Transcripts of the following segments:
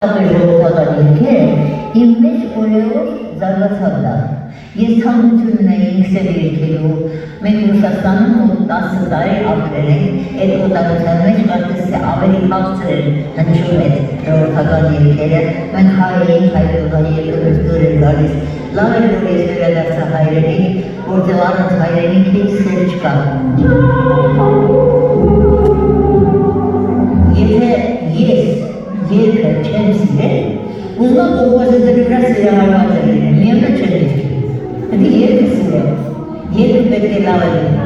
Աղբեր ժողովրդական երկերը իմ մեջ օրեով զարգացավ դա։ Ես ցանկություն ունեի ինքսել երկելու, մենք Ռուսաստանում մոտ 10 տարի ապրել ենք, այդ օտարության մեջ կարծես թե ավելի քաղցր հնչում այդ ժողովրդական երկերը, մենք հայ էինք, հայկական երկրը դուր էր գալիս, լավ էր որ ես վերադարձա հայրենիք, որտեղ առանց հայրենիքի սեր չկա։ Եթե ես երկը չեմ սիրել, ուզում եմ կողմազետերի վրա սիրահարված է լինել, միևնույն չեմ երկի։ Պետք է երկը սիրել, երկը պետք է լավ է լինել։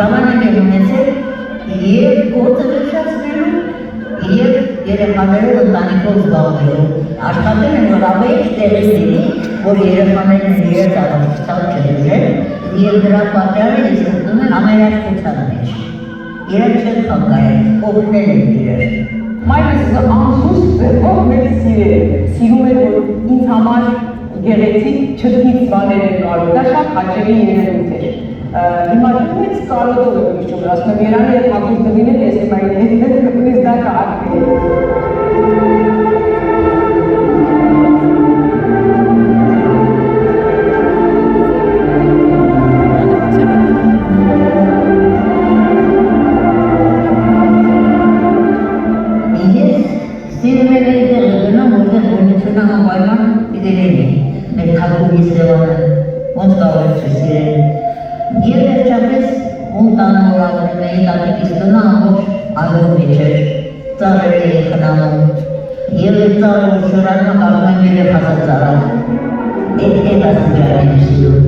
Ժամանակ եմ ունեցել և գործը վերջացնելու, և երեխաներով ընտանիքով զբաղվելու։ Աշխատել եմ, որ ավելի տեղի լինի, որ երեխաներն իրենց առողջությամբ չդժեն, և դրա պատճառը ես գտնում եմ ամենաշքության մեջ։ Իրենք չեն խանգարել, օգնել են իրեր։ Մայրս անսուստ ձևով մեզ սիրել է, սիրում է, որ ինձ համար գեղեցիկ չթից բաներ են կարող, դա շատ հաճելի երևույթ էր։ Հիմա դուք կարոտով եք միշտ ասում եմ, Երանի հետ հագուստ դվինել ես հիմա ինձ դա կարգել։ Ծառը շորանում կարող եմ երեխասը ծառան, այդ ասում